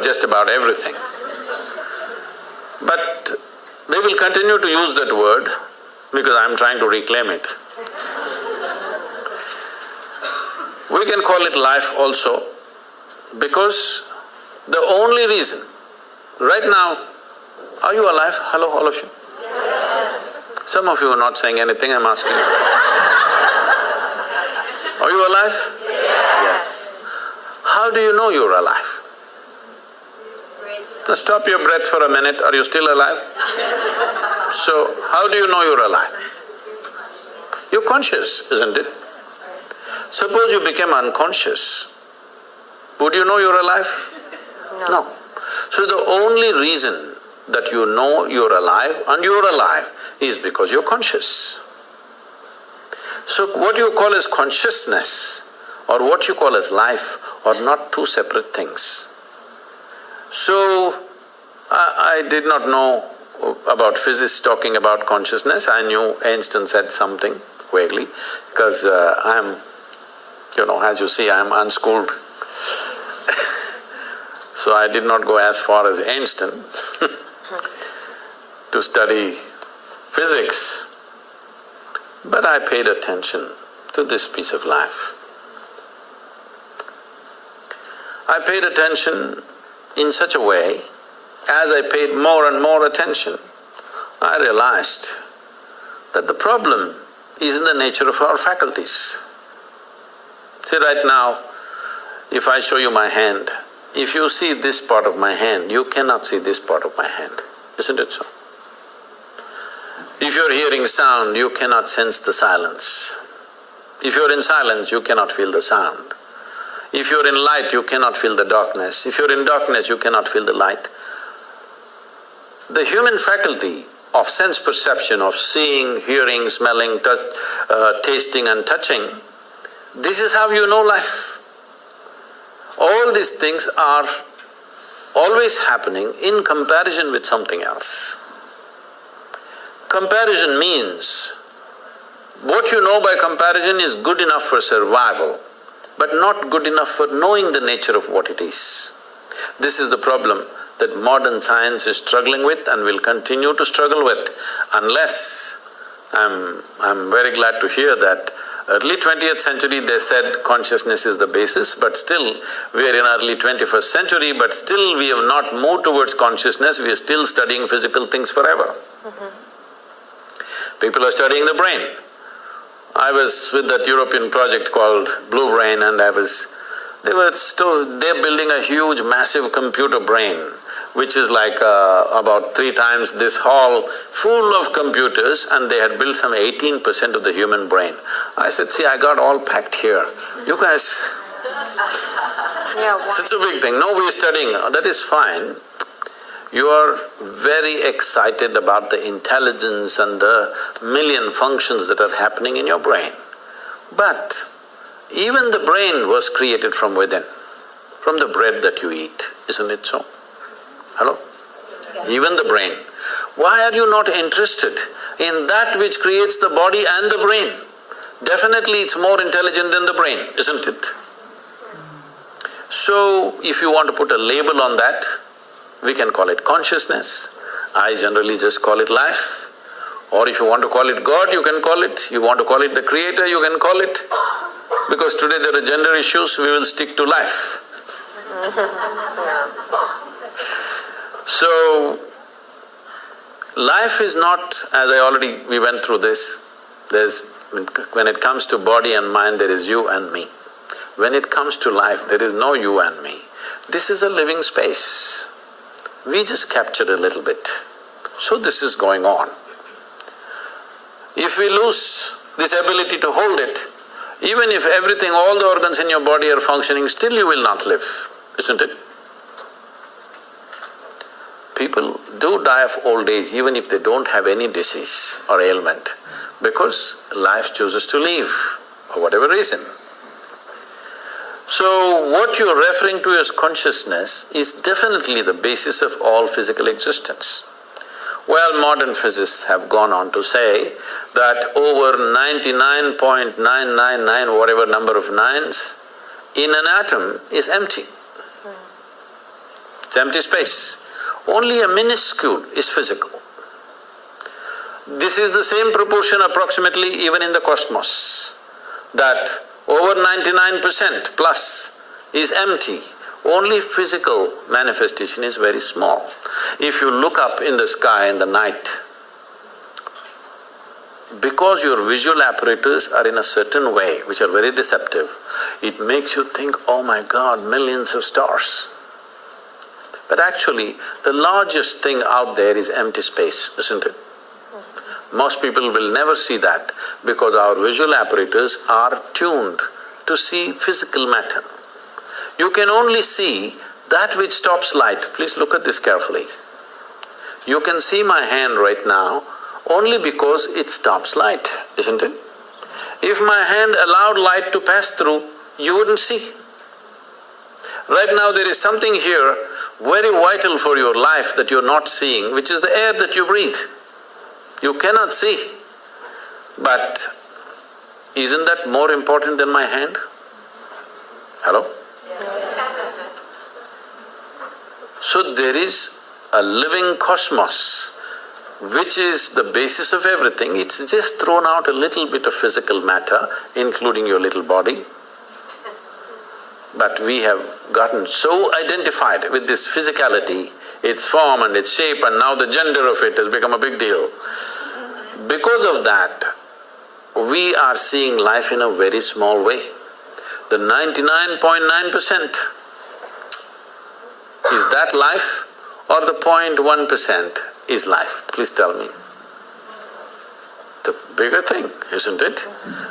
just about everything. But they will continue to use that word because I'm trying to reclaim it. We can call it life also because the only reason… Right now, are you alive? Hello, all of you? Yes. Some of you are not saying anything, I'm asking you. Are you alive? Yes. How do you know you're alive? Now stop your breath for a minute, are you still alive? So, how do you know you're alive? You're conscious, isn't it? Suppose you became unconscious, would you know you're alive? No. So the only reason that you know you're alive and you're alive is because you're conscious. So what you call as consciousness or what you call as life are not two separate things. So, I did not know about physicists talking about consciousness. I knew Einstein said something vaguely because I'm… as you see, I'm unschooled. So I did not go as far as Einstein to study physics, but I paid attention to this piece of life. I paid attention in such a way, as I paid more and more attention, I realized that the problem is in the nature of our faculties. See, right now, if I show you my hand, if you see this part of my hand, you cannot see this part of my hand, isn't it so? If you're hearing sound, you cannot sense the silence. If you're in silence, you cannot feel the sound. If you're in light, you cannot feel the darkness. If you're in darkness, you cannot feel the light. The human faculty of sense perception, of seeing, hearing, smelling, tasting and touching, this is how you know life. All these things are always happening in comparison with something else. Comparison means what you know by comparison is good enough for survival, but not good enough for knowing the nature of what it is. This is the problem that modern science is struggling with and will continue to struggle with unless… I'm very glad to hear that early 20th century they said consciousness is the basis, but still we are in early 21st century, but still we have not moved towards consciousness, we are still studying physical things forever. People are studying the brain. I was with that European project called Blue Brain and they're building a huge massive computer brain which is like about 3 times this hall full of computers and they had built some 18% of the human brain. I said, see, I got all packed here, you guys… Such a big thing, no, we're studying, that is fine. You are very excited about the intelligence and the million functions that are happening in your brain. But even the brain was created from within, from the bread that you eat, isn't it so? Hello? Even the brain. Why are you not interested in that which creates the body and the brain? Definitely it's more intelligent than the brain, isn't it? So, if you want to put a label on that, we can call it consciousness. I generally just call it life. Or if you want to call it God, you can call it. You want to call it the creator, you can call it. Because today there are gender issues, we will stick to life. So, life is not… we went through this, when it comes to body and mind, there is you and me. When it comes to life, there is no you and me. This is a living space. We just captured a little bit. So this is going on. If we lose this ability to hold it, even if everything, all the organs in your body are functioning, still you will not live, isn't it? People do die of old age even if they don't have any disease or ailment, because life chooses to leave for whatever reason. So, what you're referring to as consciousness is definitely the basis of all physical existence. Well, modern physicists have gone on to say that over 99.999 whatever number of nines in an atom is empty. It's empty space. Only a minuscule is physical. This is the same proportion approximately even in the cosmos, that over 99% plus is empty. Only physical manifestation is very small. If you look up in the sky in the night, because your visual apparatus are in a certain way, which are very deceptive, it makes you think, oh my God, millions of stars. But actually, the largest thing out there is empty space, isn't it? Most people will never see that because our visual apparatus are tuned to see physical matter. You can only see that which stops light. Please look at this carefully. You can see my hand right now only because it stops light, isn't it? If my hand allowed light to pass through, you wouldn't see. Right now there is something here very vital for your life that you're not seeing, which is the air that you breathe. You cannot see. But isn't that more important than my hand? Hello? So there is a living cosmos which is the basis of everything. It's just thrown out a little bit of physical matter, including your little body. But we have gotten so identified with this physicality, its form and its shape, and now the gender of it has become a big deal. Because of that, we are seeing life in a very small way. The 99.9%, is that life or the 0.1% is life? Please tell me. The bigger thing, isn't it?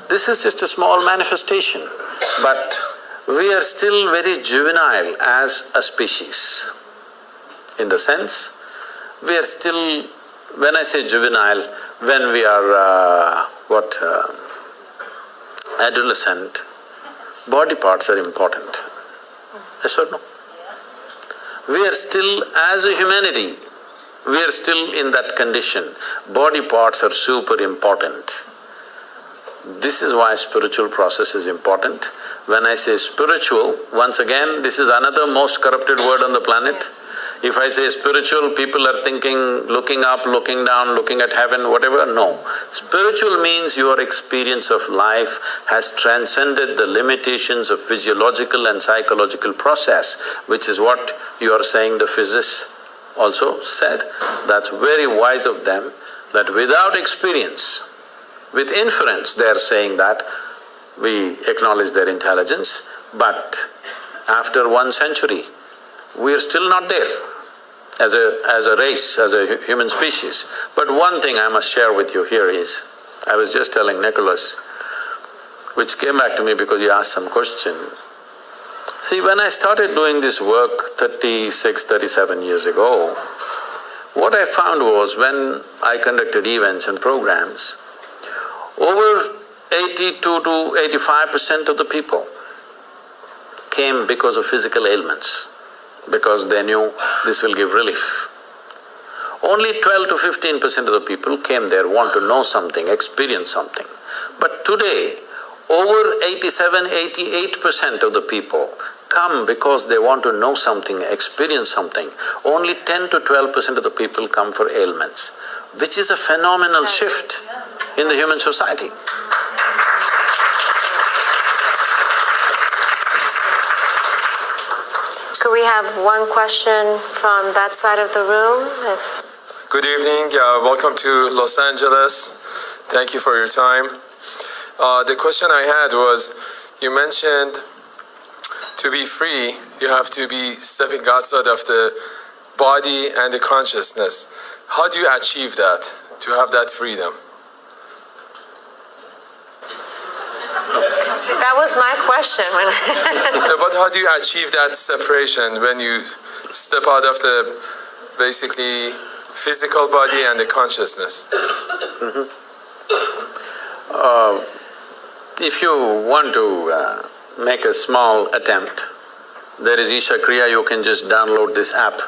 This is just a small manifestation, but we are still very juvenile as a species. In the sense, we are still… when I say juvenile, when we are adolescent, body parts are important. Yes or no? We are still, as a humanity, we are still in that condition. Body parts are super important. This is why spiritual process is important. When I say spiritual, once again, this is another most corrupted word on the planet. If I say spiritual, people are thinking looking up, looking down, looking at heaven, whatever. No. Spiritual means your experience of life has transcended the limitations of physiological and psychological process, which is what you are saying the physicists also said. That's very wise of them, that without experience, with inference they are saying that we acknowledge their intelligence, but after 1 century, we are still not there as a race, as a human species. But one thing I must share with you here is, I was just telling Nicholas, which came back to me because he asked some question. See, when I started doing this work 36, 37 years ago, what I found was when I conducted events and programs, over 82 to 85% of the people came because of physical ailments, because they knew this will give relief. Only 12 to 15% of the people came there, want to know something, experience something. But today, over 87, 88% of the people come because they want to know something, experience something. Only 10 to 12% of the people come for ailments, which is a phenomenal shift in the human society. Could we have one question from that side of the room? Good evening, welcome to Los Angeles. Thank you for your time. The question I had was, you mentioned to be free, you have to be stepping outside of the body and the consciousness. How do you achieve that, to have that freedom? That was my question. But how do you achieve that separation when you step out of the basically physical body and the consciousness? If you want to make a small attempt, there is Isha Kriya, you can just download this app.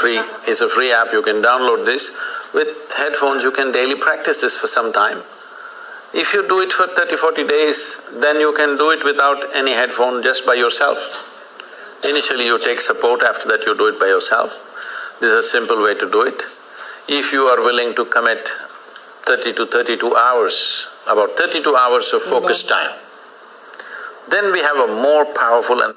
Free, it's a free app, you can download this. With headphones you can daily practice this for some time. If you do it for 30, 40 days, then you can do it without any headphone, just by yourself. Initially you take support, after that you do it by yourself. This is a simple way to do it. If you are willing to commit 30 to 32 hours, about 32 hours of focus time, then we have a more powerful and